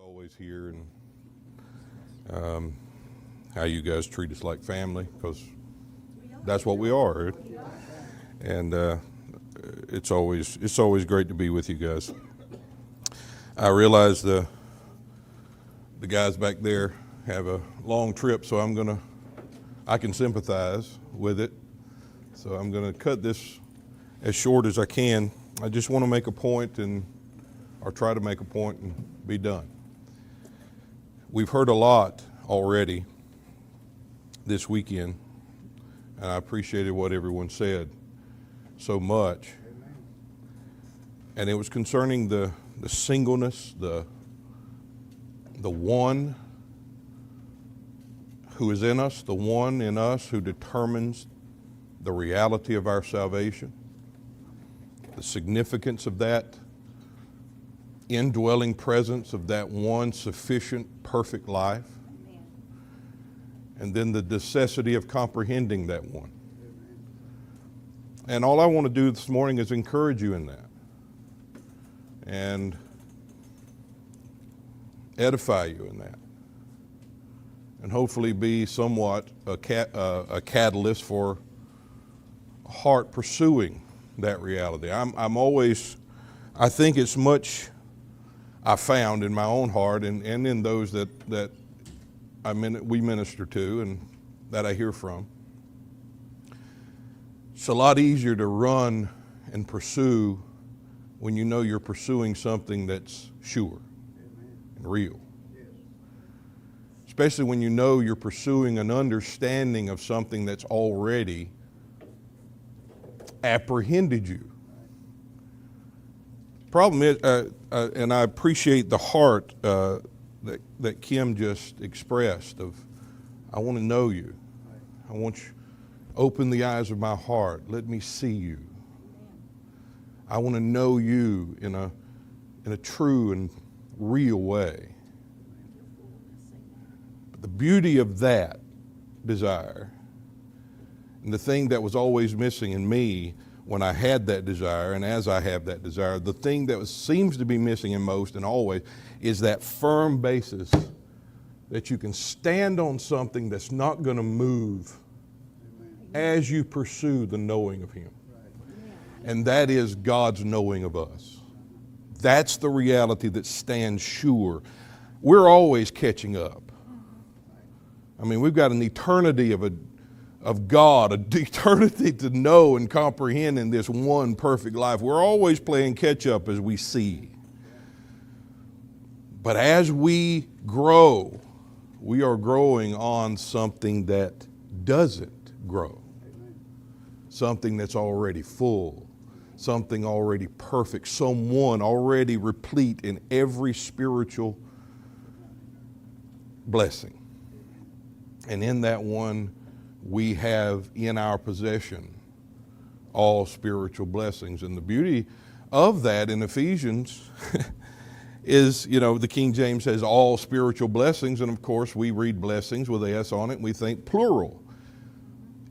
Always here, and how you guys treat us like family, because that's what we are. And it's always great to be with you guys. I realize the guys back there have a long trip, so I can sympathize with it. So I'm gonna cut this as short as I can. I just want to make a point or try to make a point and be done. We've heard a lot already this weekend, and I appreciated what everyone said so much. And it was concerning the singleness, the one who is in us, the one in us who determines the reality of our salvation, the significance of that indwelling presence of that one sufficient, perfect life. Amen. And then the necessity of comprehending that one. Amen. And all I want to do this morning is encourage you in that and edify you in that, and hopefully be somewhat a catalyst for a heart pursuing that reality. I think it's much I found in my own heart and in those that we minister to and that I hear from. It's a lot easier to run and pursue when you know you're pursuing something that's sure and real. Especially when you know you're pursuing an understanding of something that's already apprehended you. Problem is, and I appreciate the heart that Kim just expressed of, I want to know you. I want you, open the eyes of my heart. Let me see you. I want to know you in a true and real way. But the beauty of that desire, and the thing that was always missing in me when I had that desire, and as I have that desire, the thing that seems to be missing in most and always is that firm basis that you can stand on something that's not going to move as you pursue the knowing of Him. And that is God's knowing of us. That's the reality that stands sure. We're always catching up. I mean, we've got an eternity of God, an eternity to know and comprehend in this one perfect life. We're always playing catch up as we see. But as we grow, we are growing on something that doesn't grow. Something that's already full, something already perfect, someone already replete in every spiritual blessing. And in that one, we have in our possession all spiritual blessings. And the beauty of that in Ephesians is, the King James says all spiritual blessings. And of course, we read blessings with an S on it, and we think plural.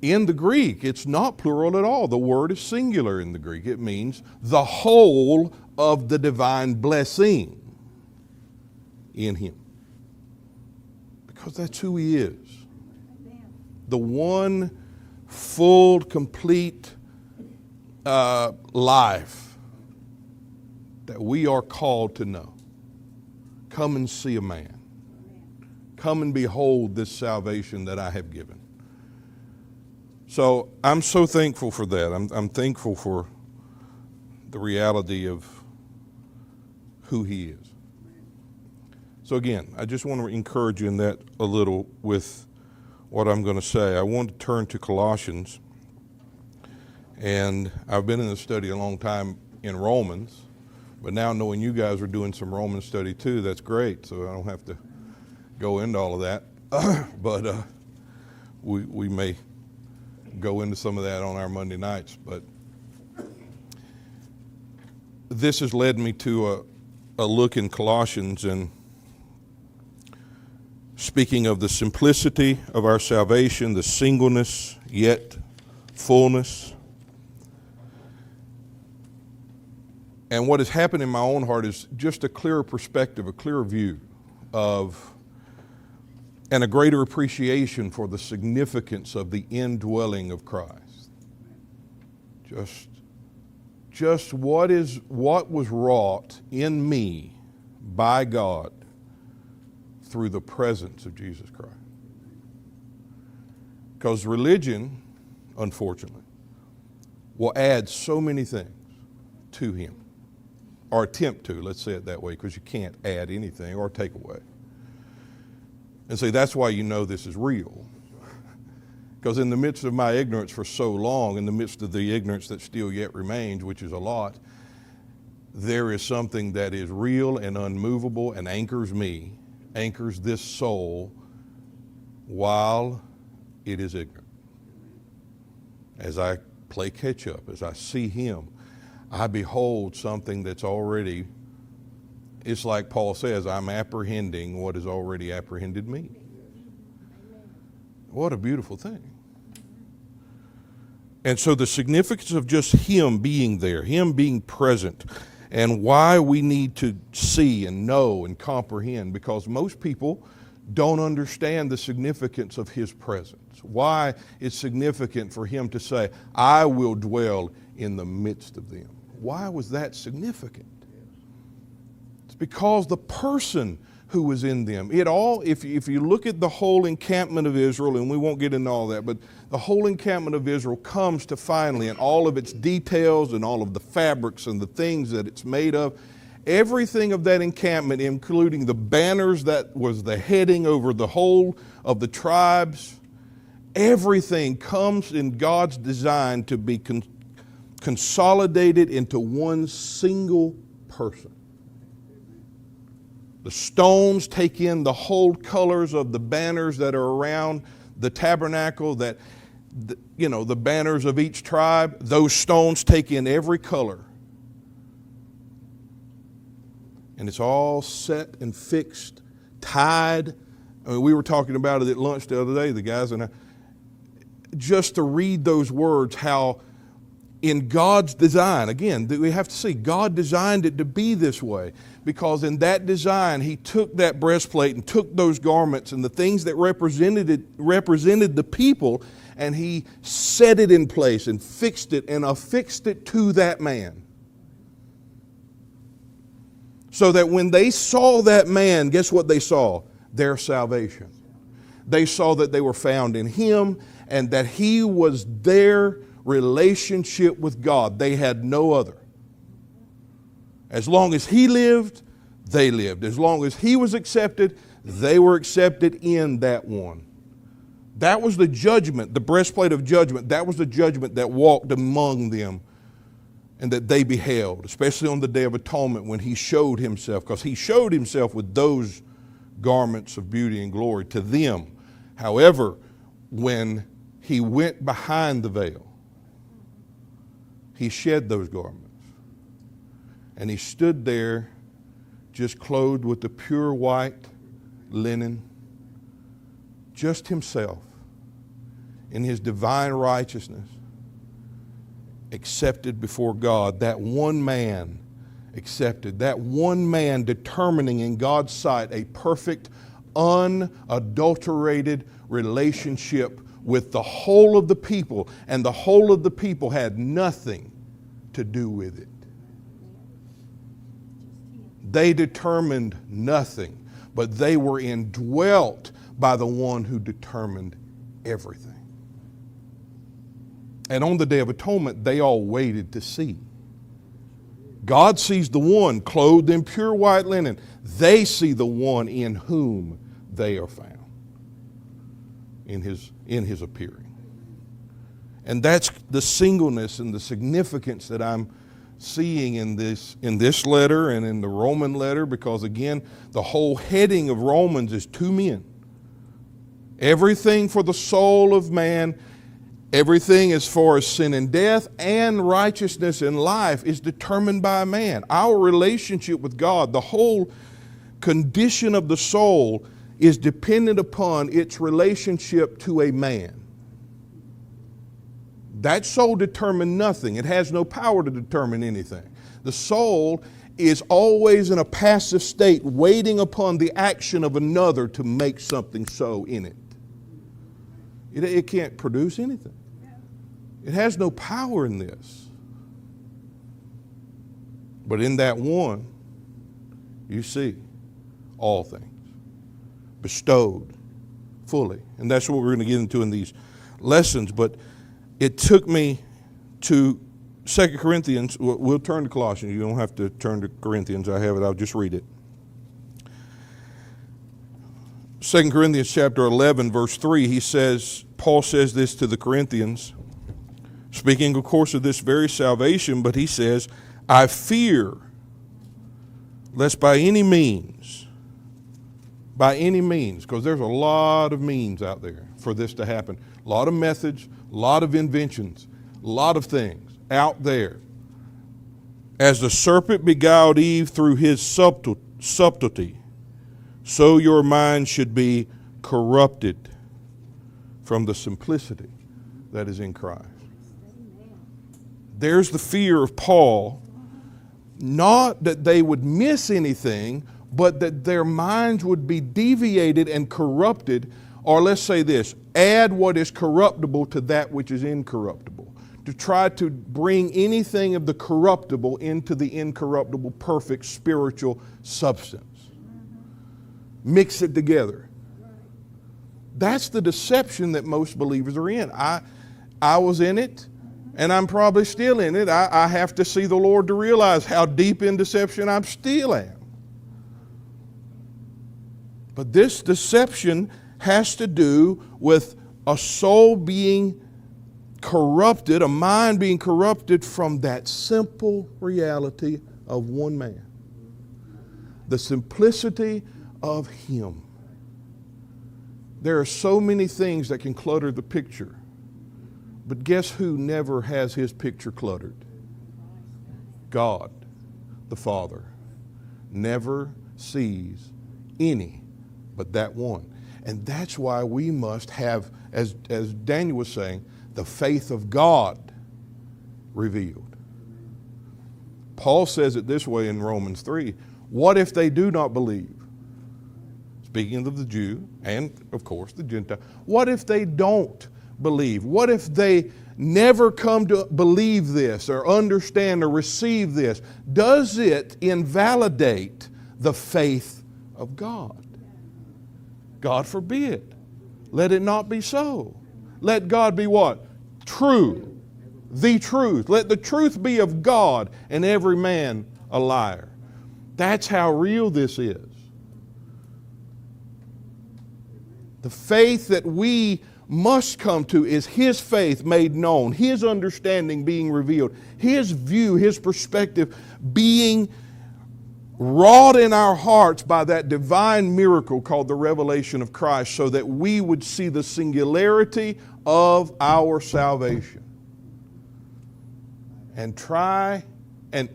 In the Greek, it's not plural at all. The word is singular in the Greek. It means the whole of the divine blessing in Him. Because that's who He is. The one full, complete life that we are called to know. Come and see a man. Come and behold this salvation that I have given. So I'm so thankful for that. I'm thankful for the reality of who He is. So again, I just want to encourage you in that a little with what I'm going to say. I want to turn to Colossians, and I've been in the study a long time in Romans, but now knowing you guys are doing some Roman study too, that's great, so I don't have to go into all of that, but we may go into some of that on our Monday nights. But this has led me to a look in Colossians, and speaking of the simplicity of our salvation, the singleness, yet fullness. And what has happened in my own heart is just a clearer perspective, a clearer view of and a greater appreciation for the significance of the indwelling of Christ. Just what was wrought in me by God through the presence of Jesus Christ. Because religion, unfortunately, will add so many things to him, or attempt to, let's say it that way, because you can't add anything or take away. And see, that's why you know this is real. Because in the midst of my ignorance for so long, in the midst of the ignorance that still yet remains, which is a lot, there is something that is real and unmovable and anchors me, anchors this soul while it is ignorant. As I play catch up, as I see him, I behold something that's already, it's like Paul says, I'm apprehending what has already apprehended me. What a beautiful thing. And so the significance of just him being there, him being present, and why we need to see and know and comprehend, because most people don't understand the significance of his presence. Why it's significant for him to say, I will dwell in the midst of them. Why was that significant? It's because the person who was in them. If you look at the whole encampment of Israel, and we won't get into all that, but the whole encampment of Israel comes to finally, and all of its details and all of the fabrics and the things that it's made of, everything of that encampment, including the banners that was the heading over the whole of the tribes, everything comes in God's design to be consolidated into one single person. The stones take in the whole colors of the banners that are around the tabernacle, the banners of each tribe. Those stones take in every color. And it's all set and fixed, tied. I mean, we were talking about it at lunch the other day, the guys and I. Just to read those words, how in God's design, again, we have to see, God designed it to be this way, because in that design, he took that breastplate and took those garments and the things that represented the people, and he set it in place and fixed it and affixed it to that man. So that when they saw that man, guess what they saw? Their salvation. They saw that they were found in him and that he was their relationship with God. They had no other. As long as he lived, they lived. As long as he was accepted, they were accepted in that one. That was the judgment, the breastplate of judgment. That was the judgment that walked among them and that they beheld, especially on the Day of Atonement when he showed himself, because he showed himself with those garments of beauty and glory to them. However, when he went behind the veil, he shed those garments. And he stood there just clothed with the pure white linen, just himself in his divine righteousness, accepted before God. That one man accepted, that one man determining in God's sight a perfect, unadulterated relationship with the whole of the people, and the whole of the people had nothing to do with it. They determined nothing, but they were indwelt by the one who determined everything. And on the Day of Atonement, they all waited to see. God sees the one clothed in pure white linen. They see the one in whom they are found, in his appearing. And that's the singleness and the significance that I'm seeing in this letter and in the Roman letter, because again, the whole heading of Romans is two men. Everything for the soul of man, everything as far as sin and death and righteousness and life is determined by man. Our relationship with God, the whole condition of the soul, is dependent upon its relationship to a man. That soul determined nothing. It has no power to determine anything. The soul is always in a passive state, waiting upon the action of another to make something so in it. It can't produce anything. It has no power in this. But in that one, you see all things bestowed fully. And that's what we're going to get into in these lessons. But it took me to 2 Corinthians. We'll turn to Colossians. You don't have to turn to Corinthians. I have it. I'll just read it. 2 Corinthians chapter 11, verse 3, Paul says this to the Corinthians, speaking, of course, of this very salvation, but he says, I fear lest by any means, because there's a lot of means out there for this to happen, a lot of methods, a lot of inventions, a lot of things out there. As the serpent beguiled Eve through his subtlety, so your mind should be corrupted from the simplicity that is in Christ. There's the fear of Paul, not that they would miss anything, but that their minds would be deviated and corrupted, or let's say this, add what is corruptible to that which is incorruptible, to try to bring anything of the corruptible into the incorruptible, perfect spiritual substance. Mix it together. That's the deception that most believers are in. I was in it, and I'm probably still in it. I have to see the Lord to realize how deep in deception I still am. But this deception has to do with a soul being corrupted, a mind being corrupted from that simple reality of one man. The simplicity of Him. There are so many things that can clutter the picture, but guess who never has his picture cluttered? God, the Father, never sees any but that one. And that's why we must have, as Daniel was saying, the faith of God revealed. Paul says it this way in Romans 3. What if they do not believe? Speaking of the Jew and, of course, the Gentile. What if they don't believe? What if they never come to believe this or understand or receive this? Does it invalidate the faith of God? God forbid. Let it not be so. Let God be what? True. The truth. Let the truth be of God and every man a liar. That's how real this is. The faith that we must come to is His faith made known, His understanding being revealed, His view, His perspective being wrought in our hearts by that divine miracle called the revelation of Christ, so that we would see the singularity of our salvation. And try and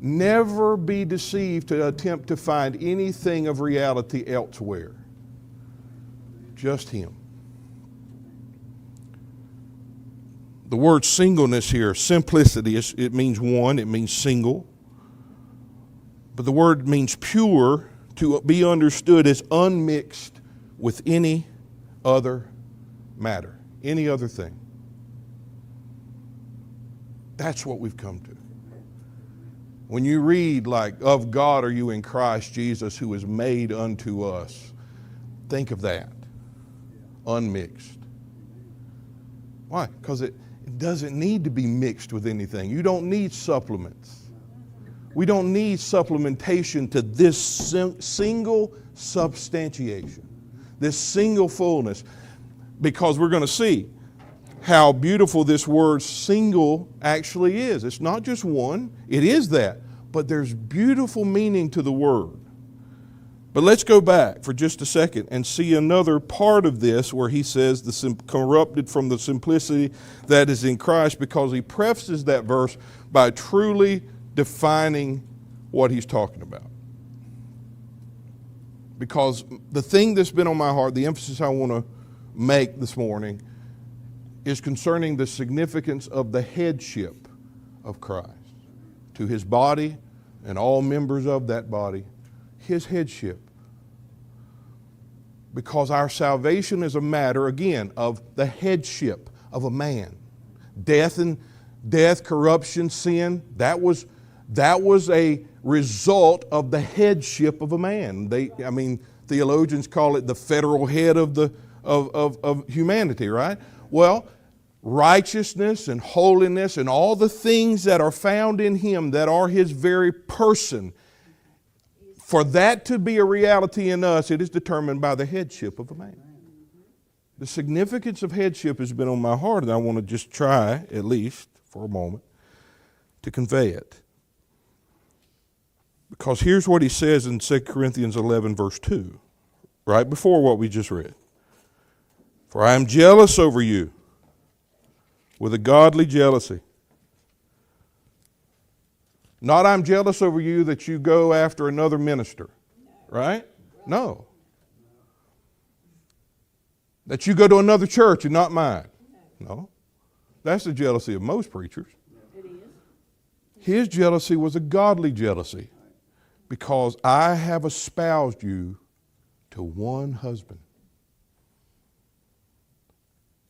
never be deceived to attempt to find anything of reality elsewhere. Just Him. The word singleness here, simplicity, it means one, it means single. But the word means pure, to be understood as unmixed with any other matter, any other thing. That's what we've come to. When you read like, of God are you in Christ Jesus, who is made unto us, think of that. Unmixed. Why? Because it doesn't need to be mixed with anything. You don't need supplements. We don't need supplementation to this single substantiation, this single fullness, because we're going to see how beautiful this word single actually is. It's not just one, it is that, but there's beautiful meaning to the word. But let's go back for just a second and see another part of this where he says corrupted from the simplicity that is in Christ, because he prefaces that verse by truly defining what he's talking about. Because the thing that's been on my heart, the emphasis I want to make this morning, is concerning the significance of the headship of Christ. to his body and all members of that body, his headship. Because our salvation is a matter, again, of the headship of a man. Death, corruption, sin, that was a result of the headship of a man. Theologians call it the federal head of humanity, right? Well, righteousness and holiness and all the things that are found in him that are his very person, for that to be a reality in us, it is determined by the headship of a man. The significance of headship has been on my heart, and I want to just try, at least for a moment, to convey it. Because here's what he says in 2 Corinthians 11, verse 2, right before what we just read. For I am jealous over you with a godly jealousy. Not I'm jealous over you that you go after another minister, right? No. That you go to another church and not mine. No. That's the jealousy of most preachers. His jealousy was a godly jealousy, because I have espoused you to one husband.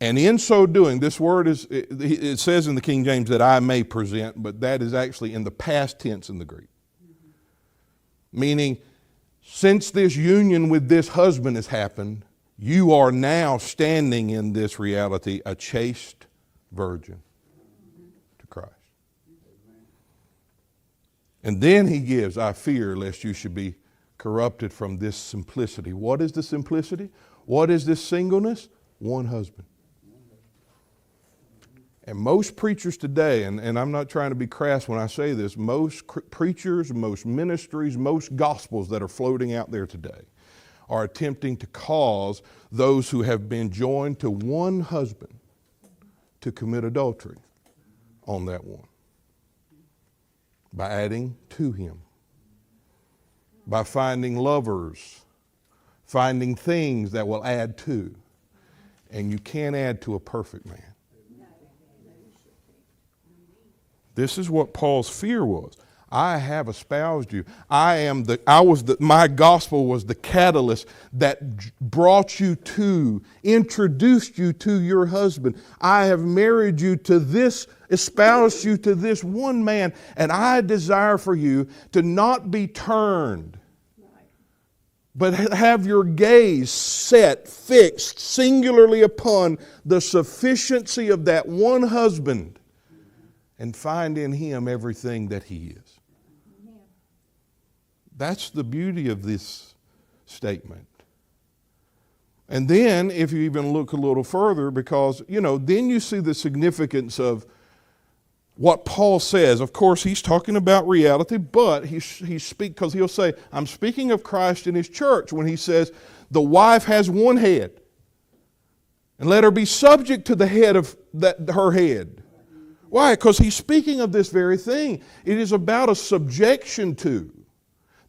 And in so doing, this word it says in the King James that I may present, but that is actually in the past tense in the Greek. Meaning, since this union with this husband has happened, you are now standing in this reality a chaste virgin to Christ. And then he gives, I fear lest you should be corrupted from this simplicity. What is the simplicity? What is this singleness? One husband. And most preachers today, and I'm not trying to be crass when I say this, most preachers, most ministries, most gospels that are floating out there today are attempting to cause those who have been joined to one husband to commit adultery on that one by adding to him, by finding lovers, finding things that will add to. And you can't add to a perfect man. This is what Paul's fear was. I have espoused you. My gospel was the catalyst that brought you to, introduced you to your husband. I have married you to this, espoused you to this one man, and I desire for you to not be turned, but have your gaze set, fixed, singularly upon the sufficiency of that one husband, and find in him everything that he is. That's the beauty of this statement. And then, if you even look a little further, because, then you see the significance of what Paul says. Of course, he's talking about reality, but because he'll say, I'm speaking of Christ and his church when he says, the wife has one head, and let her be subject to the head of her head. Why? Because he's speaking of this very thing. It is about a subjection to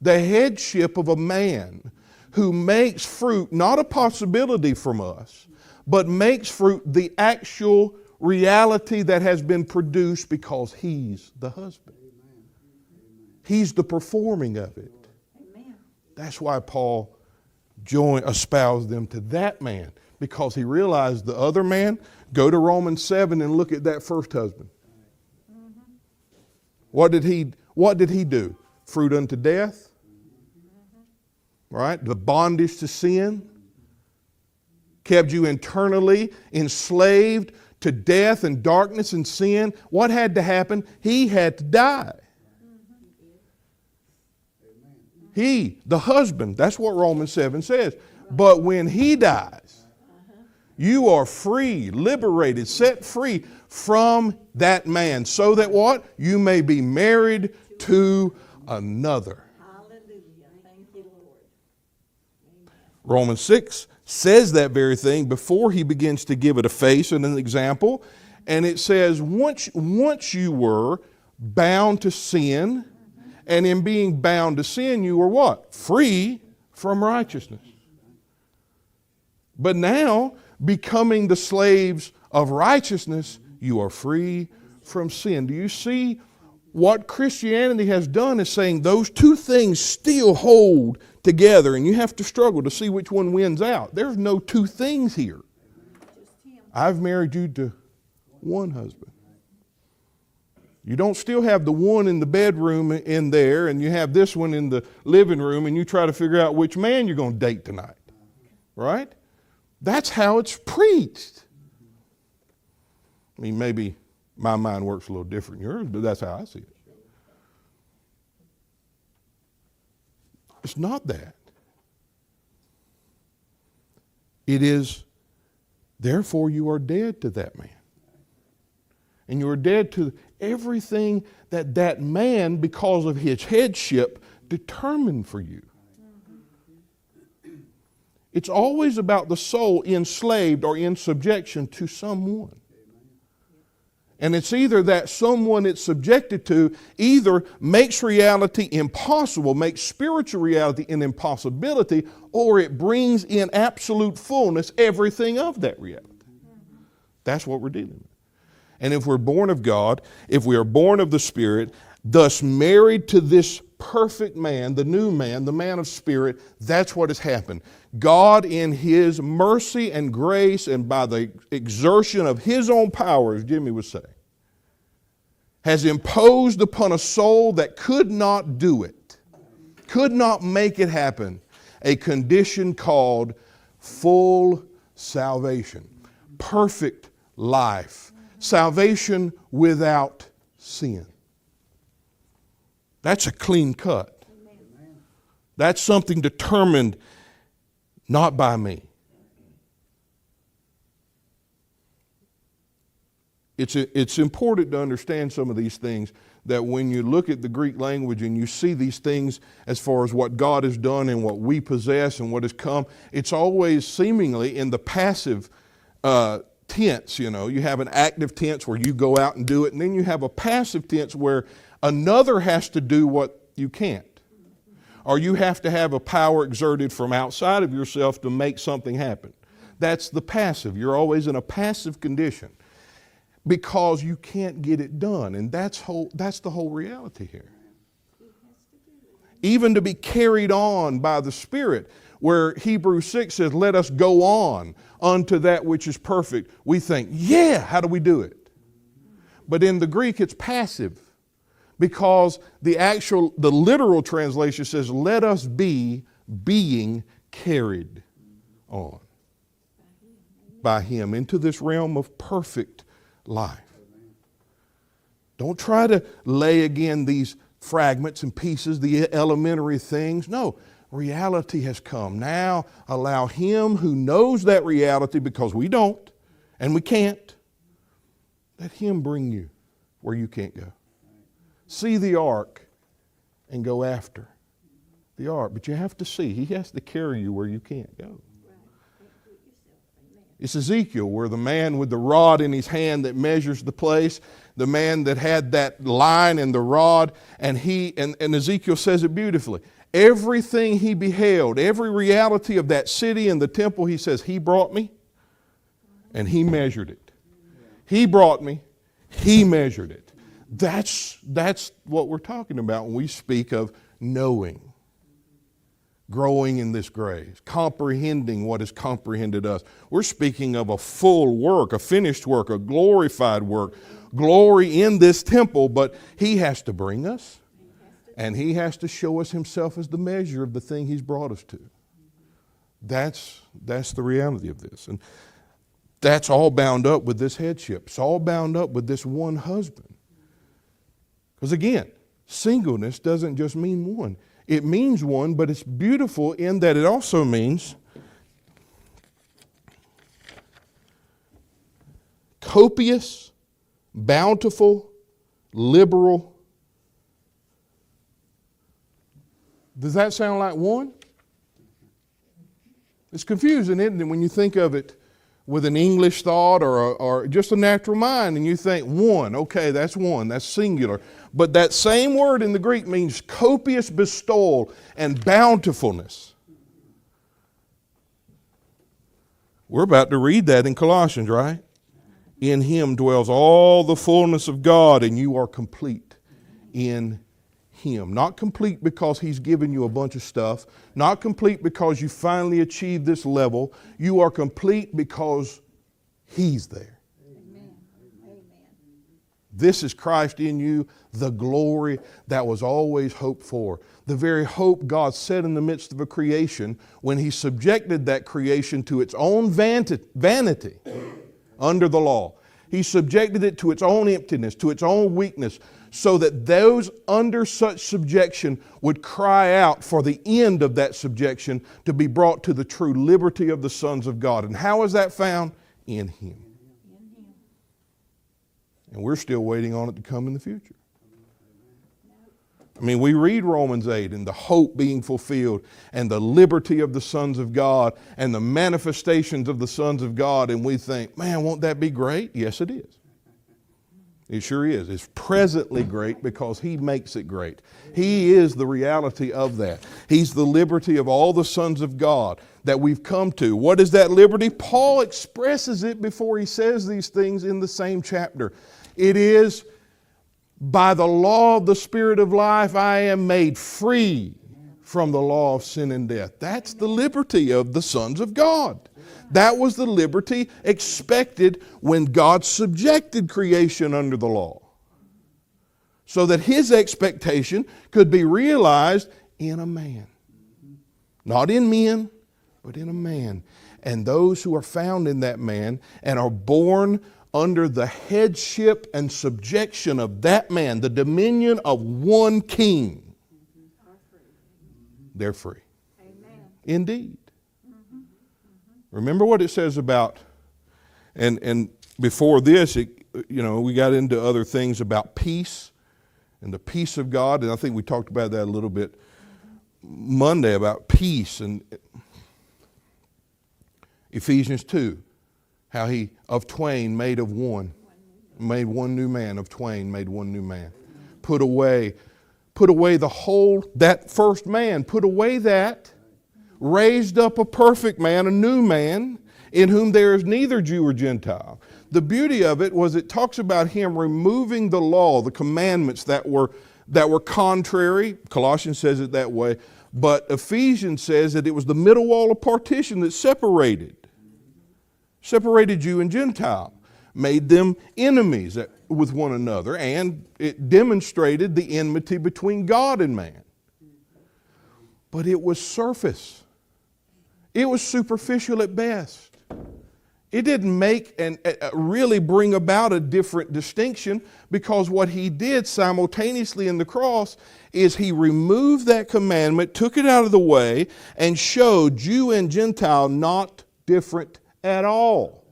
the headship of a man who makes fruit not a possibility from us, but makes fruit the actual reality that has been produced because he's the husband. He's the performing of it. That's why Paul espoused them to that man, because he realized the other man. Go to Romans 7 and look at that first husband. What did he do? Fruit unto death. Right? The bondage to sin. Kept you internally enslaved to death and darkness and sin. What had to happen? He had to die. He, the husband, that's what Romans 7 says. But when he dies, you are free, liberated, set free from that man, so that what? You may be married to another. Hallelujah. Thank you, Lord. Romans 6 says that very thing before he begins to give it a face and an example. And it says, once you were bound to sin, and in being bound to sin, you were what? Free from righteousness. But now, becoming the slaves of righteousness, you are free from sin. Do you see what Christianity has done is saying those two things still hold together, and you have to struggle to see which one wins out. There's no two things here. I've married you to one husband. You don't still have the one in the bedroom in there, and you have this one in the living room, and you try to figure out which man you're going to date tonight. Right? That's how it's preached. I mean, maybe my mind works a little different than yours, but that's how I see it. It's not that. It is, therefore you are dead to that man. And you are dead to everything that that man, because of his headship, determined for you. It's always about the soul enslaved or in subjection to someone. And it's either that someone it's subjected to either makes reality impossible, makes spiritual reality an impossibility, or it brings in absolute fullness everything of that reality. That's what we're dealing with. And if we're born of God, if we are born of the Spirit, thus married to this perfect man, the new man, the man of spirit, that's what has happened. God, in His mercy and grace and by the exertion of His own power, as Jimmy would say, has imposed upon a soul that could not do it, could not make it happen, a condition called full salvation, perfect life, salvation without sin. That's a clean cut. That's something determined not by me. It's important to understand some of these things, that when you look at the Greek language and you see these things as far as what God has done and what we possess and what has come, it's always seemingly in the passive tense. You know, you have an active tense where you go out and do it, and then you have a passive tense where another has to do what you can't. Or you have to have a power exerted from outside of yourself to make something happen. That's the passive. You're always in a passive condition because you can't get it done. And that's the whole reality here. Even to be carried on by the Spirit, where Hebrews 6 says, let us go on unto that which is perfect. We think, yeah, how do we do it? But in the Greek, it's passive. Because the literal translation says, let us be being carried on by Him into this realm of perfect life. Don't try to lay again these fragments and pieces, the elementary things. No, reality has come. Now allow Him who knows that reality, because we don't and we can't, let Him bring you where you can't go. See the ark and go after the ark. But you have to see. He has to carry you where you can't go. It's Ezekiel, where the man with the rod in his hand that measures the place, the man that had that line and the rod, and Ezekiel says it beautifully. Everything he beheld, every reality of that city and the temple, he says, He brought me and He measured it. He brought me, He measured it. That's what we're talking about when we speak of knowing, growing in this grace, comprehending what has comprehended us. We're speaking of a full work, a finished work, a glorified work, glory in this temple, but He has to bring us, and He has to show us Himself as the measure of the thing He's brought us to. That's the reality of this. And that's all bound up with this headship. It's all bound up with this one husband. Because again, singleness doesn't just mean one. It means one, but it's beautiful in that it also means copious, bountiful, liberal. Does that sound like one? It's confusing, isn't it, when you think of it with an English thought or just a natural mind, and you think one, okay, that's one, that's singular. But that same word in the Greek means copious bestowal and bountifulness. We're about to read that in Colossians, right? In Him dwells all the fullness of God, and you are complete in Him. Not complete because He's given you a bunch of stuff. Not complete because you finally achieved this level. You are complete because He's there. Amen. Amen. This is Christ in you, the glory that was always hoped for. The very hope God set in the midst of a creation when He subjected that creation to its own vanity under the law. He subjected it to its own emptiness, to its own weakness, so that those under such subjection would cry out for the end of that subjection to be brought to the true liberty of the sons of God. And how is that found? In Him. And we're still waiting on it to come in the future. I mean, we read Romans 8 and the hope being fulfilled and the liberty of the sons of God and the manifestations of the sons of God, and we think, man, won't that be great? Yes, it is. It sure is. It's presently great because He makes it great. He is the reality of that. He's the liberty of all the sons of God that we've come to. What is that liberty? Paul expresses it before he says these things in the same chapter. It is, by the law of the Spirit of life, I am made free from the law of sin and death. That's the liberty of the sons of God. That was the liberty expected when God subjected creation under the law, so that His expectation could be realized in a man. Not in men, but in a man. And those who are found in that man and are born under the headship and subjection of that man, the dominion of one king, they're free. Amen. Indeed. Remember what it says about, and before this, we got into other things about peace and the peace of God, and I think we talked about that a little bit Monday about peace, and Ephesians 2, how He of twain made of one, made one new man, of twain made one new man. Put away the whole, that first man, put away that, raised up a perfect man, a new man, in whom there is neither Jew or Gentile. The beauty of it was it talks about Him removing the law, the commandments that were contrary. Colossians says it that way. But Ephesians says that it was the middle wall of partition that separated Jew and Gentile, made them enemies with one another, and it demonstrated the enmity between God and man. But it was surface. It was superficial at best. It didn't make and really bring about a different distinction, because what He did simultaneously in the cross is He removed that commandment, took it out of the way, and showed Jew and Gentile not different at all.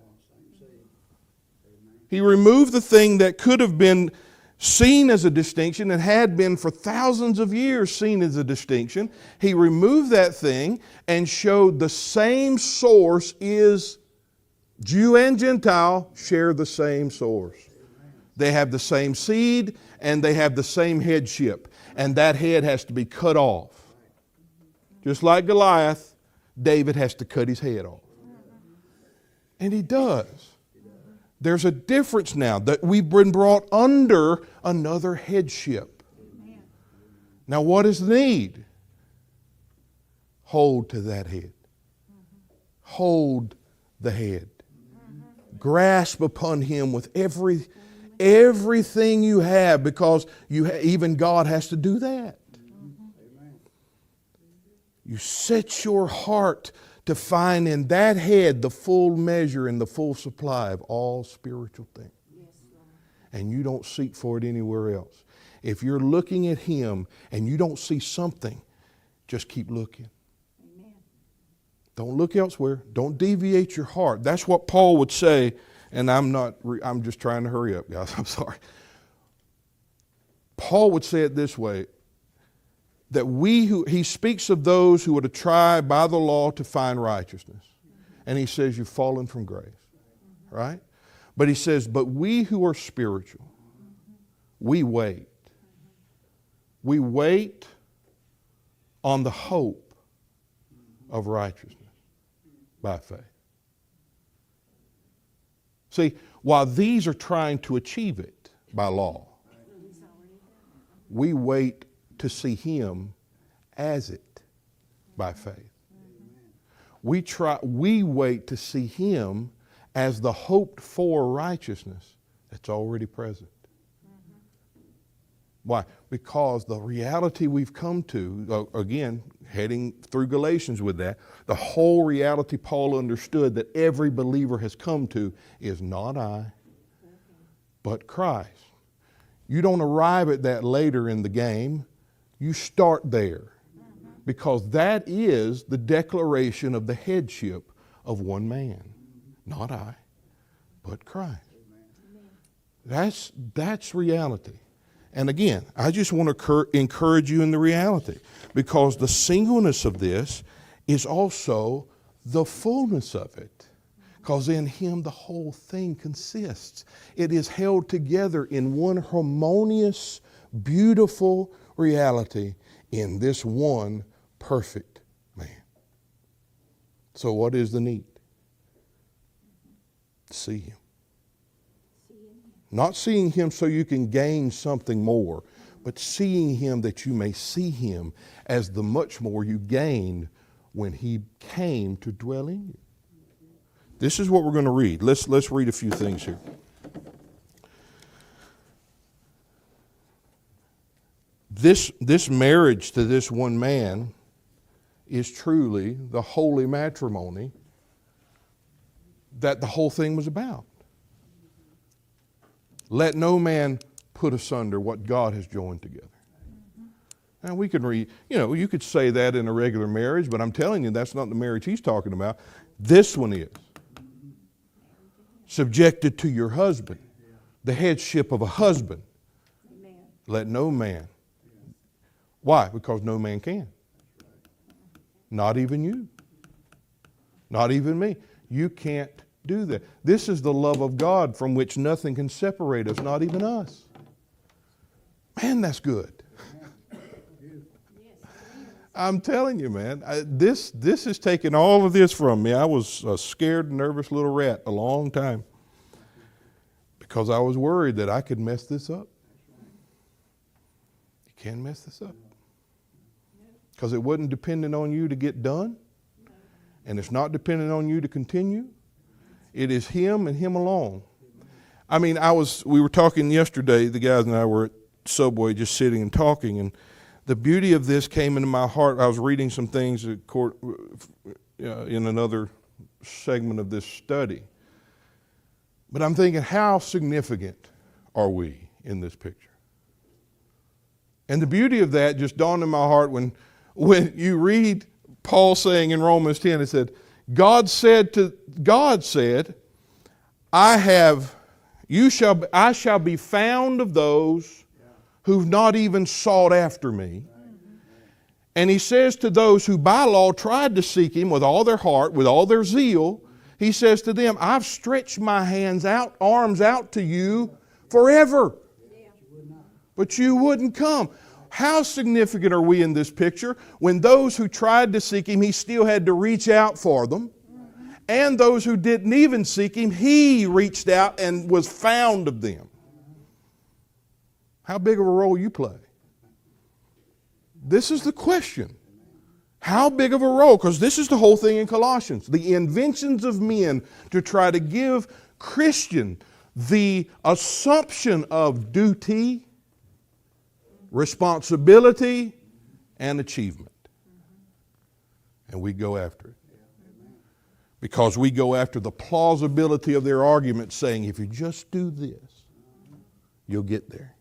He removed the thing that could have been seen as a distinction and had been for thousands of years seen as a distinction. He removed that thing and showed the same source is Jew and Gentile share the same source. They have the same seed and they have the same headship, and that head has to be cut off. Just like Goliath, David has to cut his head off. And he does. There's a difference now that we've been brought under another headship. Now, what is the need? Hold to that head. Hold the head. Grasp upon Him with everything you have, because even God has to do that. You set your heart to find in that head the full measure and the full supply of all spiritual things. And you don't seek for it anywhere else. If you're looking at Him and you don't see something, just keep looking. Amen. Don't look elsewhere. Don't deviate your heart. That's what Paul would say, and I'm just trying to hurry up, guys. I'm sorry. Paul would say it this way, that he speaks of those who were to try by the law to find righteousness. And he says, you've fallen from grace. Right? But he says, but we who are spiritual, we wait. We wait on the hope of righteousness by faith. See, while these are trying to achieve it by law, We wait to see him as it by faith. We wait to see him as the hoped for righteousness that's already present. Why? Because the reality we've come to, again, heading through Galatians with that, the whole reality Paul understood that every believer has come to is not I, but Christ. You don't arrive at that later in the game. You start there. Because that is the declaration of the headship of one man. Not I, but Christ. That's reality. And again, I just want to encourage you in the reality, because the singleness of this is also the fullness of it. Because in him the whole thing consists. It is held together in one harmonious, beautiful reality in this one perfect man. So what is the need? See him. Not seeing him so you can gain something more, but seeing him that you may see him as the much more you gained when he came to dwell in you. This is what we're going to read. Let's read a few things here. This marriage to this one man is truly the holy matrimony that the whole thing was about. Let no man put asunder what God has joined together. Now we can read, you could say that in a regular marriage, but I'm telling you that's not the marriage he's talking about. This one is. Subjected to your husband, the headship of a husband. Amen. Let no man. Why? Because no man can. Not even you. Not even me. You can't do that. This is the love of God from which nothing can separate us, not even us. Man, that's good. I'm telling you, man, this has taken all of this from me. I was a scared, nervous little rat a long time because I was worried that I could mess this up. You can't mess this up. Because it wasn't dependent on you to get done, and it's not dependent on you to continue. It is him and him alone. I mean, we were talking yesterday, the guys and I were at Subway just sitting and talking, and the beauty of this came into my heart. I was reading some things in another segment of this study. But I'm thinking, how significant are we in this picture? And the beauty of that just dawned in my heart when you read Paul saying in Romans 10, it said, God said, I shall be found of those who've not even sought after me. And he says to those who by law tried to seek him with all their heart, with all their zeal, he says to them, I've stretched my arms out to you forever. But you wouldn't come. How significant are we in this picture? When those who tried to seek him, he still had to reach out for them. And those who didn't even seek him, he reached out and was found of them. How big of a role you play? This is the question. How big of a role? Because this is the whole thing in Colossians. The inventions of men to try to give Christian the assumption of duty, responsibility, and achievement. And we go after it. Because we go after the plausibility of their argument, saying, if you just do this, you'll get there.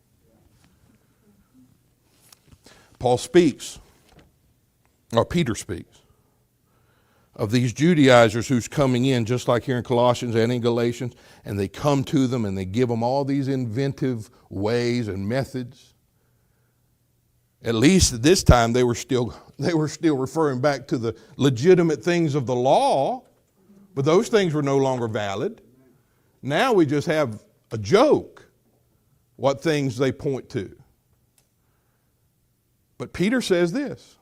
Peter speaks of these Judaizers who's coming in, just like here in Colossians and in Galatians, and they come to them and they give them all these inventive ways and methods. At least at this time they were still referring back to the legitimate things of the law, but those things were no longer valid. Now we just have a joke what things they point to. But Peter says this,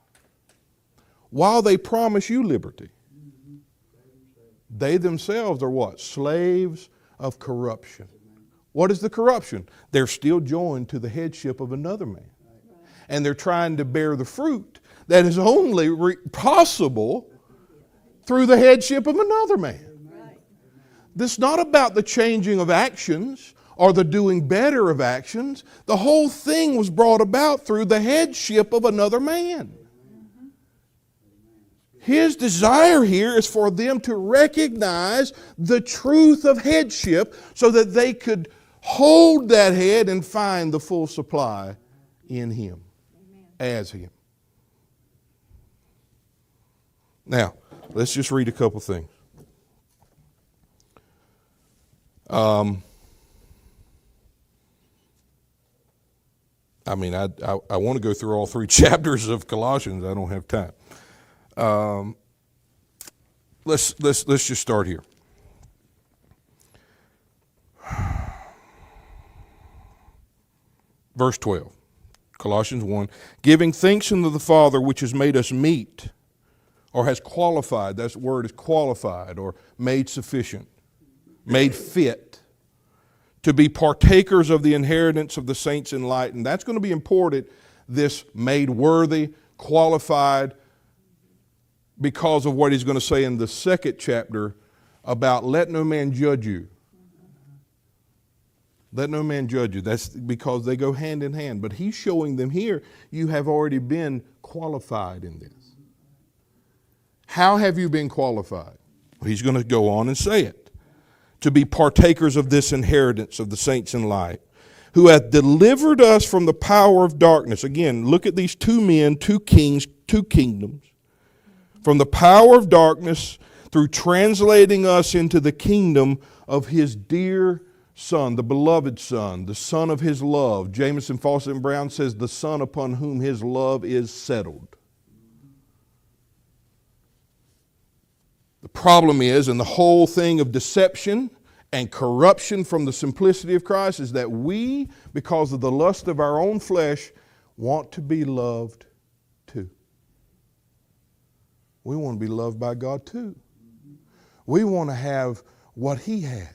while they promise you liberty, they themselves are what? Slaves of corruption. What is the corruption? They're still joined to the headship of another man. and they're trying to bear the fruit that is only possible through the headship of another man. This is not about the changing of actions or the doing better of actions. The whole thing was brought about through the headship of another man. His desire here is for them to recognize the truth of headship so that they could hold that head and find the full supply in Him, as Him. Now, let's just read a couple things. I want to go through all 3 chapters of Colossians. I don't have time. Let's just start here. Verse 12, Colossians 1, giving thanks unto the Father which has made us meet, or has qualified, that word is qualified, or made sufficient, made fit, to be partakers of the inheritance of the saints in light. And that's going to be important, this made worthy, qualified, because of what he's going to say in the 2nd chapter about let no man judge you. Let no man judge you. That's because they go hand in hand. But he's showing them here, you have already been qualified in this. How have you been qualified? Well, he's going to go on and say it. To be partakers of this inheritance of the saints in light, who hath delivered us from the power of darkness. Again, look at these 2 men, 2 kings, 2 kingdoms. From the power of darkness through translating us into the kingdom of His dear Son, the beloved Son, the Son of His love. Jameson, Fawcett, and Brown says the Son upon whom His love is settled. The problem is, and the whole thing of deception and corruption from the simplicity of Christ, is that we, because of the lust of our own flesh, want to be loved too. We want to be loved by God too. We want to have what He had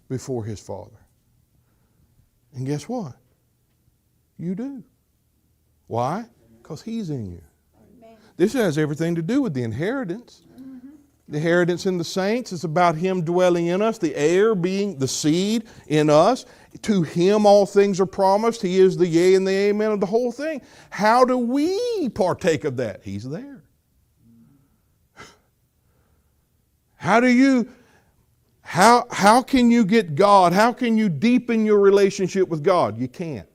before His Father. And guess what? You do. Why? Because He's in you. Amen. This has everything to do with the inheritance. The inheritance in the saints is about Him dwelling in us, the heir being the seed in us. To Him all things are promised. He is the yea and the amen of the whole thing. How do we partake of that? He's there. How can you get God? How can you deepen your relationship with God? You can't.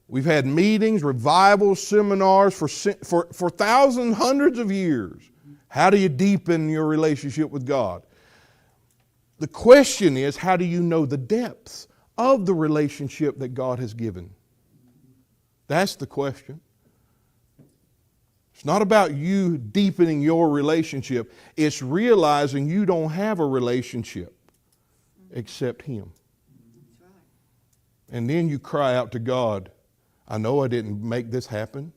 We've had meetings, revivals, seminars for thousands, hundreds of years. How do you deepen your relationship with God? The question is, how do you know the depths of the relationship that God has given? That's the question. It's not about you deepening your relationship. It's realizing you don't have a relationship except Him. And then you cry out to God, I know I didn't make this happen.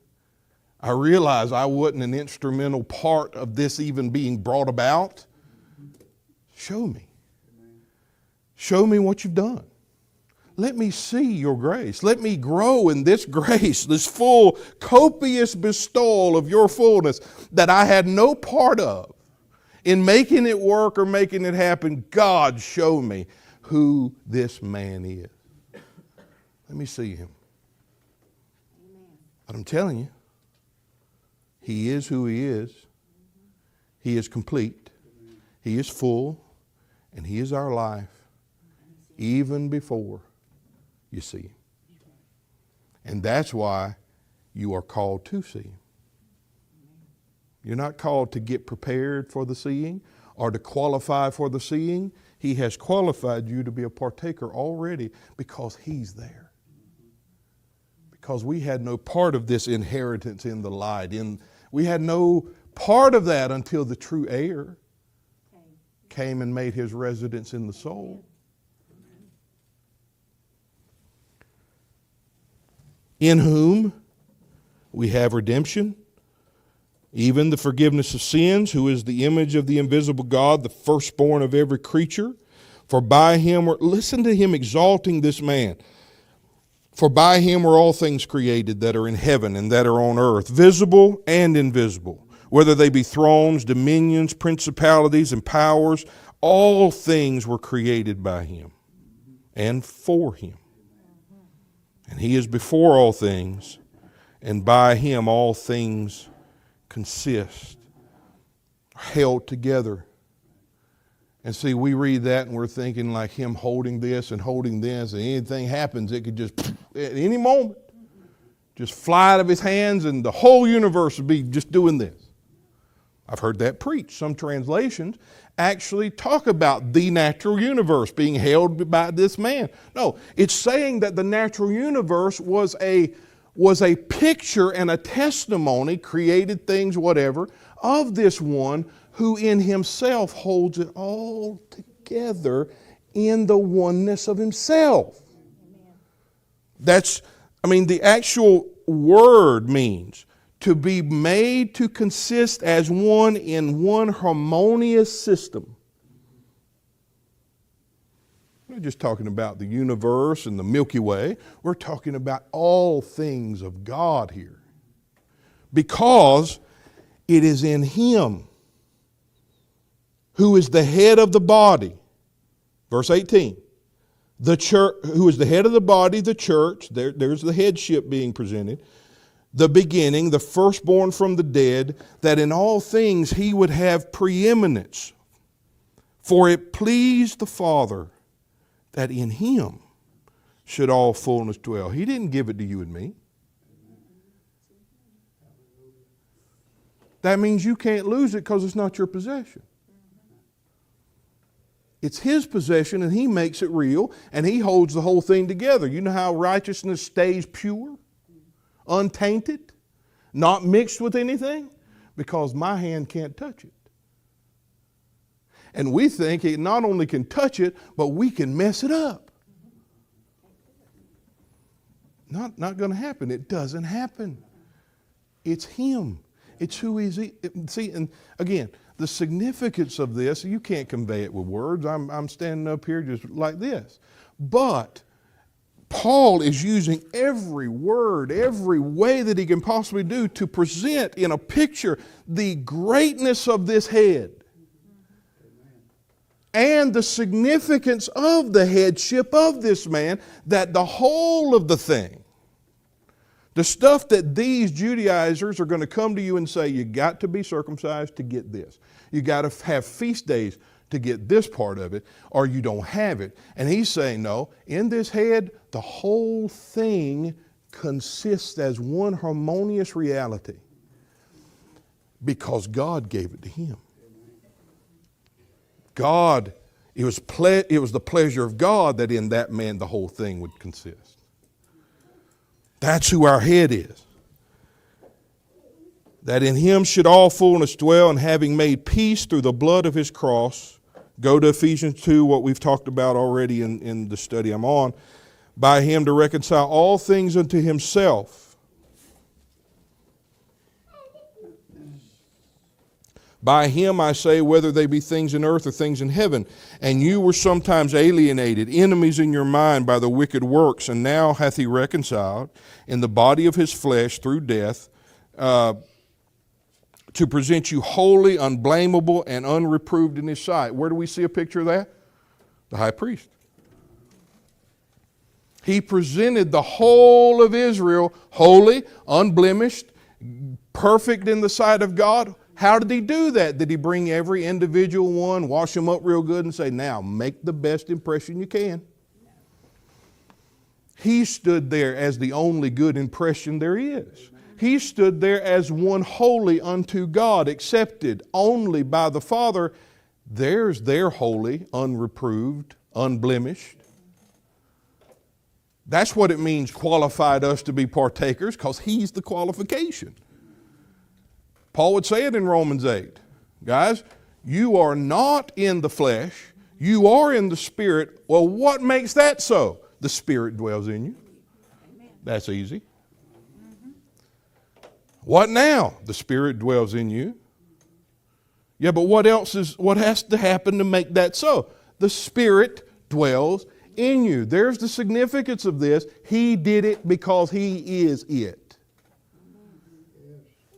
I realize I wasn't an instrumental part of this even being brought about. Show me. Show me what you've done. Let me see your grace. Let me grow in this grace, this full, copious bestowal of your fullness that I had no part of. In making it work or making it happen, God, show me who this man is. Let me see him. But I'm telling you, He is who He is. He is complete. He is full. And He is our life even before you see Him. And that's why you are called to see Him. You're not called to get prepared for the seeing or to qualify for the seeing. He has qualified you to be a partaker already because He's there. Because we had no part of this inheritance in the light. We had no part of that until the true heir came and made His residence in the soul. In whom we have redemption, even the forgiveness of sins, who is the image of the invisible God, the firstborn of every creature. For by Him, listen to Him exalting this man. For by him were all things created that are in heaven and that are on earth, visible and invisible, whether they be thrones, dominions, principalities, and powers. All things were created by him and for him. And he is before all things, and by him all things consist, held together. And see, we read that and we're thinking like him holding this and holding this, and anything happens, it could just, at any moment, just fly out of his hands and the whole universe would be just doing this. I've heard that preached. Some translations actually talk about the natural universe being held by this man. No, it's saying that the natural universe was a picture and a testimony, created things, whatever, of this one who in himself holds it all together in the oneness of himself. The actual word means to be made to consist as one in one harmonious system. We're just talking about the universe and the Milky Way. We're talking about all things of God here. Because it is in him who is the head of the body. Verse 18. The church, who is the head of the body, the church. There's the headship being presented. The beginning, the firstborn from the dead, that in all things he would have preeminence. For it pleased the Father that in him should all fullness dwell. He didn't give it to you and me. That means you can't lose it because it's not your possession. It's his possession and he makes it real and he holds the whole thing together. You know how righteousness stays pure, untainted, not mixed with anything? Because my hand can't touch it. And we think it not only can touch it, but we can mess it up. Not going to happen. It doesn't happen. It's him. It's who he's. See, and again, the significance of this, you can't convey it with words. I'm standing up here just like this. But Paul is using every word, every way that he can possibly do to present in a picture the greatness of this head and the significance of the headship of this man, that the whole of the thing, the stuff that these Judaizers are going to come to you and say, you got to be circumcised to get this. You got to have feast days to get this part of it, or you don't have it. And he's saying, no, in this head, the whole thing consists as one harmonious reality because God gave it to him. God, it was the pleasure of God that in that man the whole thing would consist. That's who our head is. That in him should all fullness dwell, and having made peace through the blood of his cross, go to Ephesians 2, what we've talked about already in the study I'm on, by him to reconcile all things unto himself. By him I say, whether they be things in earth or things in heaven. And you were sometimes alienated, enemies in your mind by the wicked works, and now hath he reconciled in the body of his flesh through death, to present you holy, unblameable, and unreproved in his sight. Where do we see a picture of that? The high priest. He presented the whole of Israel holy, unblemished, perfect in the sight of God. How did he do that? Did he bring every individual one, wash them up real good and say, now make the best impression you can? He stood there as the only good impression there is. He stood there as one holy unto God, accepted only by the Father. There's their holy, unreproved, unblemished. That's what it means, qualified us to be partakers, because he's the qualification. Paul would say it in Romans 8. Guys, you are not in the flesh, you are in the Spirit. Well, what makes that so? The Spirit dwells in you. That's easy. What now? The Spirit dwells in you. Yeah, but what has to happen to make that so? The Spirit dwells in you. There's the significance of this. He did it because He is it.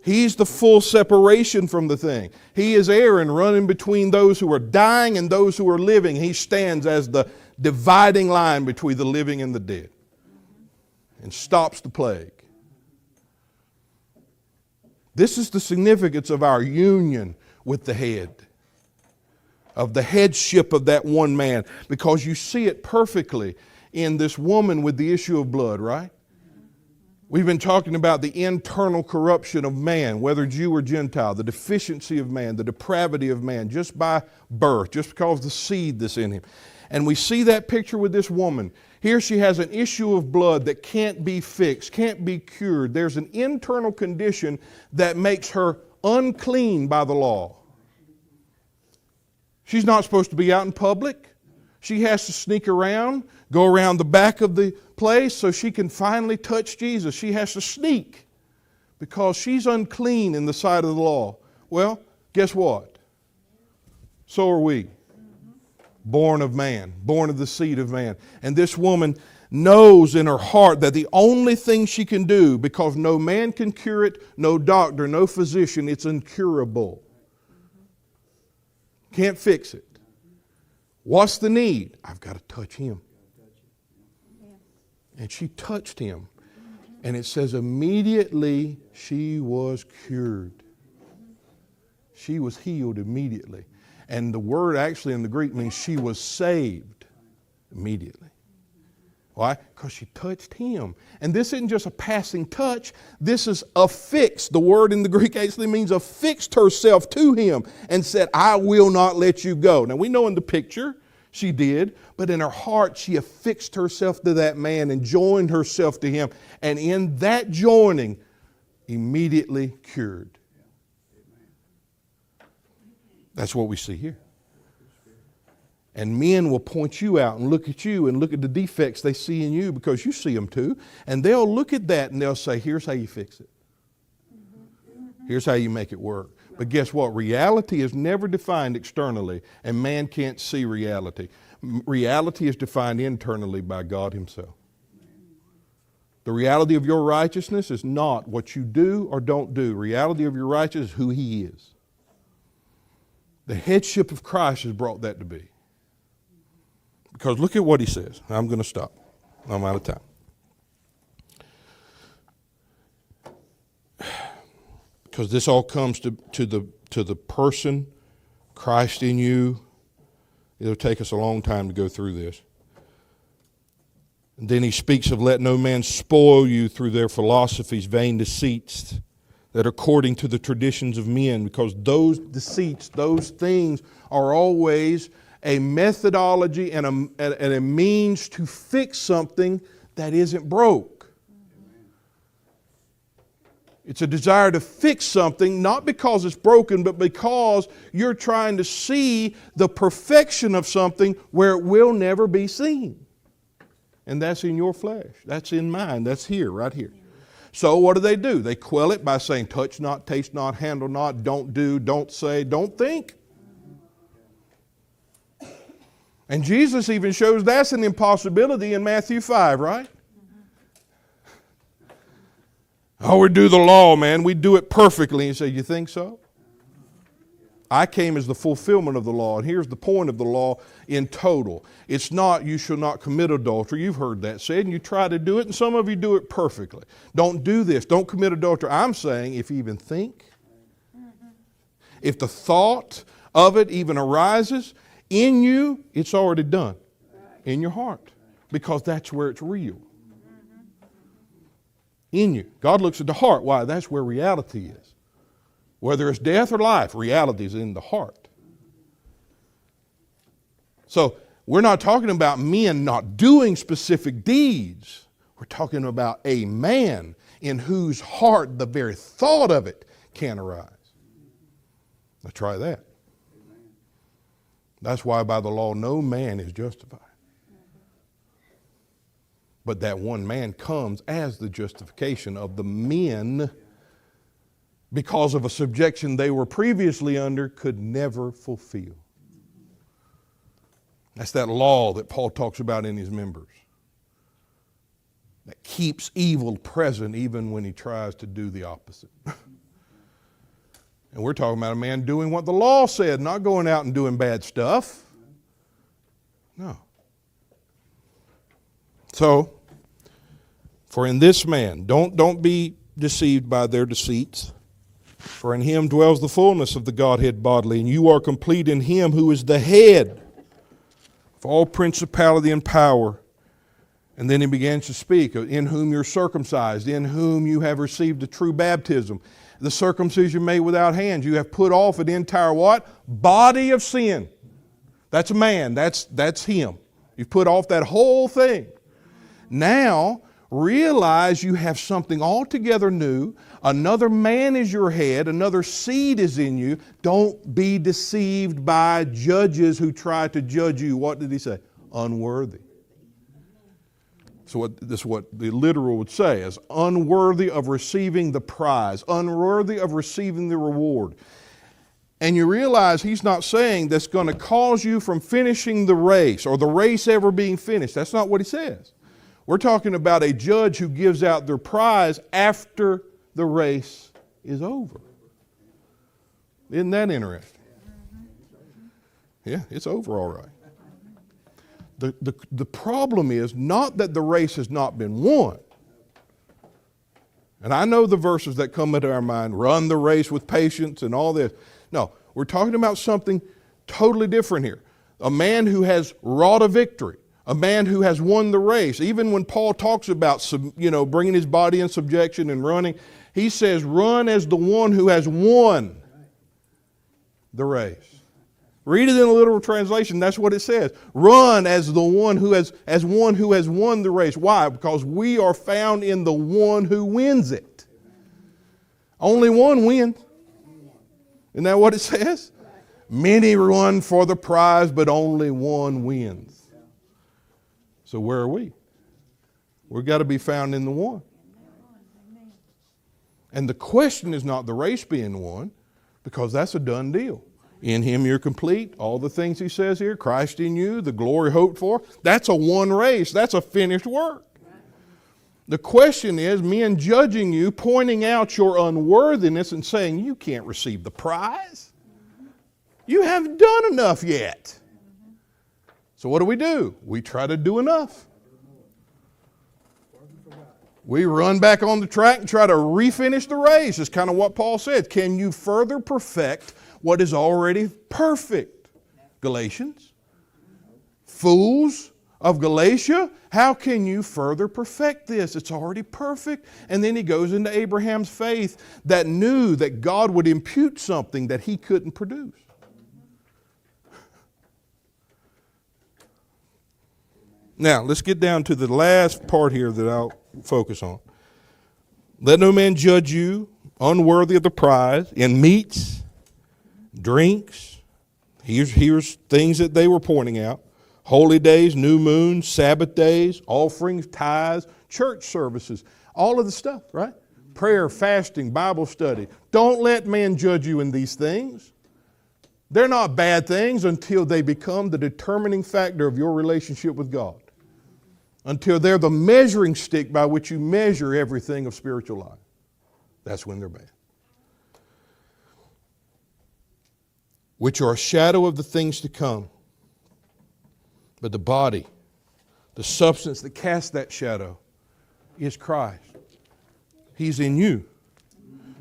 He's the full separation from the thing. He is Aaron running between those who are dying and those who are living. He stands as the dividing line between the living and the dead and stops the plague. This is the significance of our union with the head, of the headship of that one man, because you see it perfectly in this woman with the issue of blood, right? We've been talking about the internal corruption of man, whether Jew or Gentile, the deficiency of man, the depravity of man, just by birth, just because of the seed that's in him. And we see that picture with this woman. Here she has an issue of blood that can't be fixed, can't be cured. There's an internal condition that makes her unclean by the law. She's not supposed to be out in public. She has to sneak around, go around the back of the place so she can finally touch Jesus. She has to sneak because she's unclean in the sight of the law. Well, guess what? So are we. Born of man, born of the seed of man. And this woman knows in her heart that the only thing she can do, because no man can cure it, no doctor, no physician, it's incurable. Can't fix it. What's the need? I've got to touch Him. And she touched Him. And it says immediately she was cured. She was healed immediately. And the word actually in the Greek means she was saved immediately. Why? Because she touched Him. And this isn't just a passing touch. This is affixed. The word in the Greek actually means affixed herself to Him and said, I will not let you go. Now we know in the picture she did, but in her heart she affixed herself to that man and joined herself to him. And in that joining, immediately cured. That's what we see here. And men will point you out and look at you and look at the defects they see in you because you see them too. And they'll look at that and they'll say, here's how you fix it. Here's how you make it work. But guess what? Reality is never defined externally, and man can't see reality. Reality is defined internally by God Himself. The reality of your righteousness is not what you do or don't do. Reality of your righteousness is who He is. The headship of Christ has brought that to be. Because look at what He says. I'm going to stop. I'm out of time. Because this all comes to the person, Christ in you. It'll take us a long time to go through this. And then he speaks of let no man spoil you through their philosophies, vain deceits that are according to the traditions of men, because those deceits, those things are always a methodology and a means to fix something that isn't broke. It's a desire to fix something, not because it's broken, but because you're trying to see the perfection of something where it will never be seen. And that's in your flesh. That's in mine. That's here, right here. So what do? They quell it by saying, touch not, taste not, handle not, don't do, don't say, don't think. And Jesus even shows that's an impossibility in Matthew 5, right? Oh, we do the law, man. We do it perfectly. And you say, you think so? I came as the fulfillment of the law. And here's the point of the law in total. It's not you shall not commit adultery. You've heard that said, and you try to do it, and some of you do it perfectly. Don't do this. Don't commit adultery. I'm saying if you even think, if the thought of it even arises in you, it's already done in your heart, because that's where it's real. In you. God looks at the heart. Why? That's where reality is. Whether it's death or life, reality is in the heart. So we're not talking about men not doing specific deeds. We're talking about a man in whose heart the very thought of it can arise. Now try that. That's why by the law no man is justified. But that one man comes as the justification of the men, because of a subjection they were previously under, could never fulfill. That's that law that Paul talks about in his members. That keeps evil present even when he tries to do the opposite. And we're talking about a man doing what the law said, not going out and doing bad stuff. No. So, for in this man, don't be deceived by their deceits. For in him dwells the fullness of the Godhead bodily, and you are complete in him who is the head of all principality and power. And then he begins to speak, in whom you're circumcised, in whom you have received the true baptism, the circumcision made without hands. You have put off an entire what? Body of sin. That's a man. That's him. You've put off that whole thing. Now, realize you have something altogether new. Another man is your head. Another seed is in you. Don't be deceived by judges who try to judge you. What did he say? Unworthy. So this is what the literal would say, is unworthy of receiving the prize, unworthy of receiving the reward. And you realize he's not saying that's going to cause you from finishing the race or the race ever being finished. That's not what he says. We're talking about a judge who gives out their prize after the race is over. Isn't that interesting? Yeah, it's over all right. The problem is not that the race has not been won. And I know the verses that come into our mind, run the race with patience and all this. No, we're talking about something totally different here. A man who has wrought a victory. A man who has won the race. Even when Paul talks about, bringing his body in subjection and running, he says, run as the one who has won the race. Read it in a literal translation. That's what it says. Run as the one who has won the race. Why? Because we are found in the one who wins it. Only one wins. Isn't that what it says? Many run for the prize, but only one wins. So where are we? We've got to be found in the one. And the question is not the race being won, because that's a done deal. In him you're complete. All the things he says here, Christ in you, the glory hoped for, that's a won race. That's a finished work. The question is men judging you, pointing out your unworthiness and saying you can't receive the prize. You haven't done enough yet. So what do? We try to do enough. We run back on the track and try to refinish the race. It's kind of what Paul said. Can you further perfect what is already perfect? Galatians. Fools of Galatia, how can you further perfect this? It's already perfect. And then he goes into Abraham's faith that knew that God would impute something that he couldn't produce. Now, let's get down to the last part here that I'll focus on. Let no man judge you unworthy of the prize in meats, drinks. Here's things that they were pointing out. Holy days, new moons, Sabbath days, offerings, tithes, church services, all of the stuff, right? Prayer, fasting, Bible study. Don't let men judge you in these things. They're not bad things until they become the determining factor of your relationship with God. Until they're the measuring stick by which you measure everything of spiritual life. That's when they're bad. Which are a shadow of the things to come. But the body, the substance that casts that shadow, is Christ. He's in you.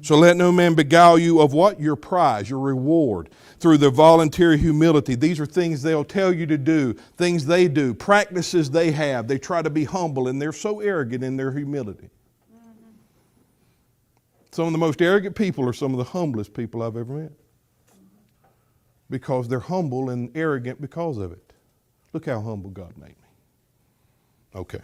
So let no man beguile you of what? Your prize, your reward, through their voluntary humility. These are things they'll tell you to do, things they do, practices they have. They try to be humble, and they're so arrogant in their humility. Some of the most arrogant people are some of the humblest people I've ever met. Because they're humble and arrogant because of it. Look how humble God made me. Okay.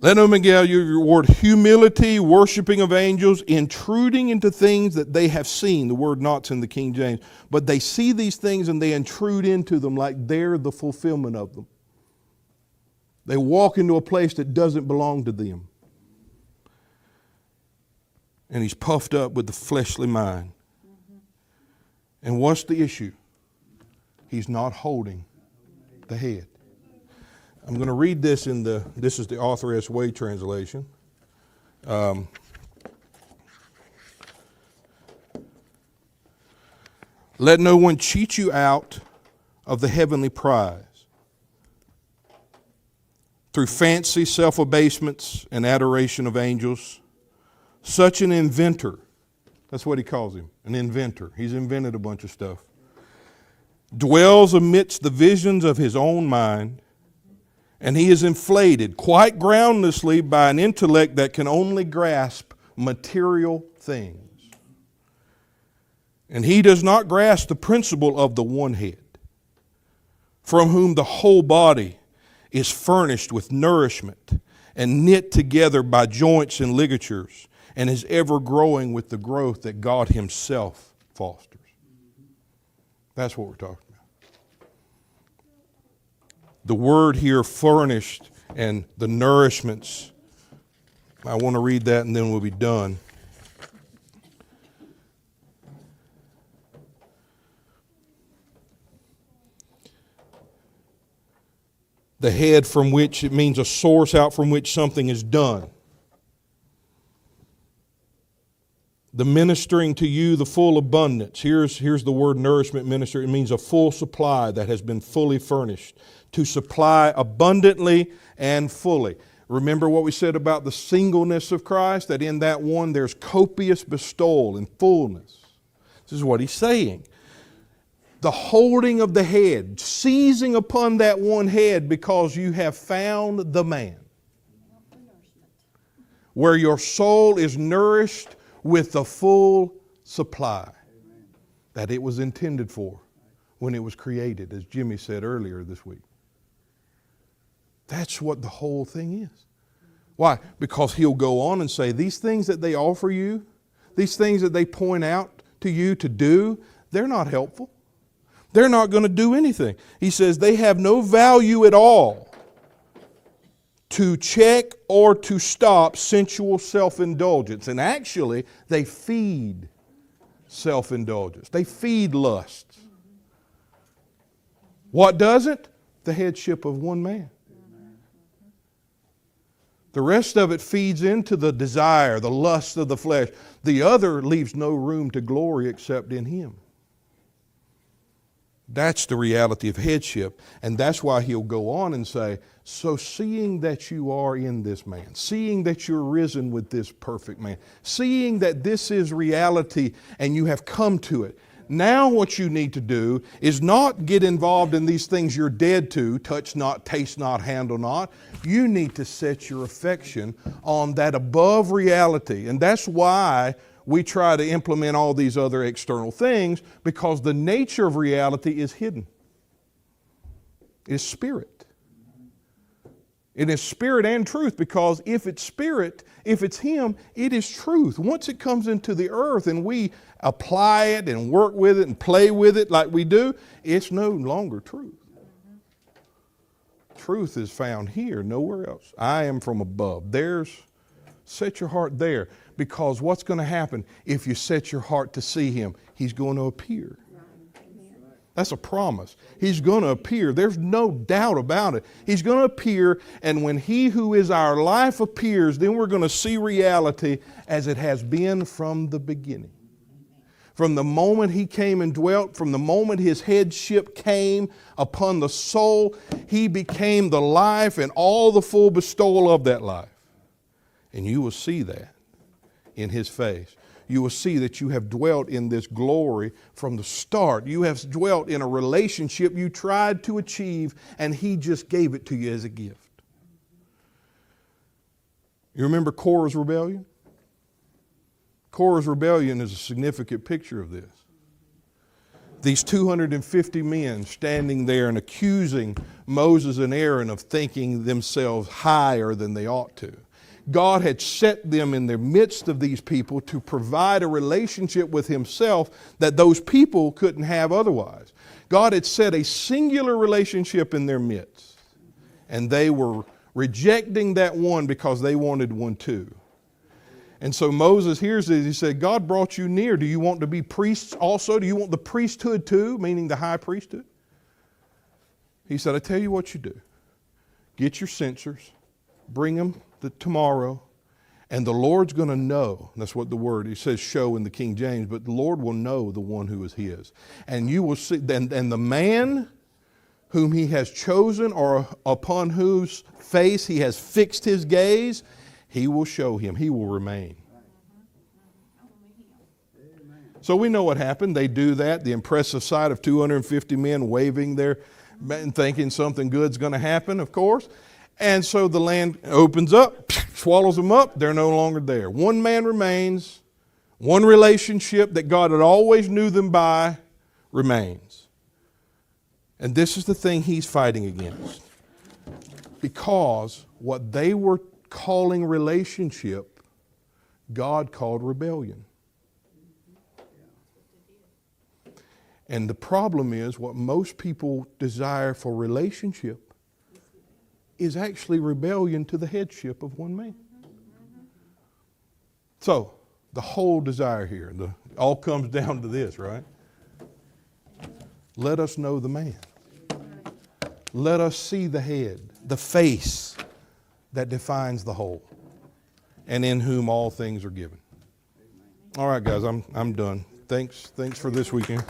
Let no man beguile you your word humility, worshiping of angels, intruding into things that they have seen. The word not's in the King James. But they see these things and they intrude into them like they're the fulfillment of them. They walk into a place that doesn't belong to them. And he's puffed up with the fleshly mind. And what's the issue? He's not holding the head. I'm going to read this this is the Author S. Way translation. Let no one cheat you out of the heavenly prize through fancy self-abasements and adoration of angels. Such an inventor, that's what he calls him, an inventor. He's invented a bunch of stuff. Dwells amidst the visions of his own mind, and he is inflated quite groundlessly by an intellect that can only grasp material things. And he does not grasp the principle of the one head, from whom the whole body is furnished with nourishment and knit together by joints and ligatures, and is ever growing with the growth that God himself fosters. That's what we're talking about. The word here, furnished, and the nourishments. I want to read that and then we'll be done. The head, from which it means a source out from which something is done. The ministering to you the full abundance. Here's the word nourishment, minister. It means a full supply that has been fully furnished. To supply abundantly and fully. Remember what we said about the singleness of Christ? That in that one there's copious bestowal and fullness. This is what he's saying. The holding of the head, seizing upon that one head because you have found the man. Where your soul is nourished with the full supply that it was intended for when it was created, as Jimmy said earlier this week. That's what the whole thing is. Why? Because he'll go on and say, these things that they offer you, these things that they point out to you to do, they're not helpful. They're not going to do anything. He says they have no value at all to check or to stop sensual self-indulgence. And actually, they feed self-indulgence. They feed lust. What does it? The headship of one man. The rest of it feeds into the desire, the lust of the flesh. The other leaves no room to glory except in him. That's the reality of headship. And that's why he'll go on and say, so seeing that you are in this man, seeing that you're risen with this perfect man, seeing that this is reality and you have come to it, now what you need to do is not get involved in these things you're dead to, touch not, taste not, handle not. You need to set your affection on that above reality. And that's why we try to implement all these other external things, because the nature of reality is hidden. It's spirit. It is spirit and truth, because if it's spirit, if it's him, it is truth. Once it comes into the earth and we apply it and work with it and play with it like we do, it's no longer truth. Truth is found here, nowhere else. I am from above. Set your heart there. Because what's going to happen if you set your heart to see him? He's going to appear. That's a promise. He's going to appear. There's no doubt about it. He's going to appear, and when he who is our life appears, then we're going to see reality as it has been from the beginning. From the moment he came and dwelt, from the moment his headship came upon the soul, he became the life and all the full bestowal of that life. And you will see that in his face. You will see that you have dwelt in this glory from the start. You have dwelt in a relationship you tried to achieve, and he just gave it to you as a gift. You remember Korah's rebellion? Korah's rebellion is a significant picture of this. These 250 men standing there and accusing Moses and Aaron of thinking themselves higher than they ought to. God had set them in the midst of these people to provide a relationship with himself that those people couldn't have otherwise. God had set a singular relationship in their midst, and they were rejecting that one because they wanted one too. And so Moses hears this. He said, God brought you near. Do you want to be priests also? Do you want the priesthood too, meaning the high priesthood? He said, I tell you what you do. Get your censers, bring them tomorrow, and the Lord's going to know. That's what the word, he says show in the King James, but the Lord will know the one who is his. And you will see, and the man whom he has chosen or upon whose face he has fixed his gaze, he will show him. He will remain. So we know what happened. They do that. The impressive sight of 250 men waving their, and thinking something good's going to happen, of course. And so the land opens up, swallows them up. They're no longer there. One man remains. One relationship that God had always knew them by remains. And this is the thing he's fighting against. Because what they were calling relationship, God called rebellion. And the problem is what most people desire for relationship is actually rebellion to the headship of one man. So, the whole desire here, all comes down to this, right? Let us know the man. Let us see the head, the face that defines the whole, and in whom all things are given. All right, guys, I'm done. Thanks for this weekend.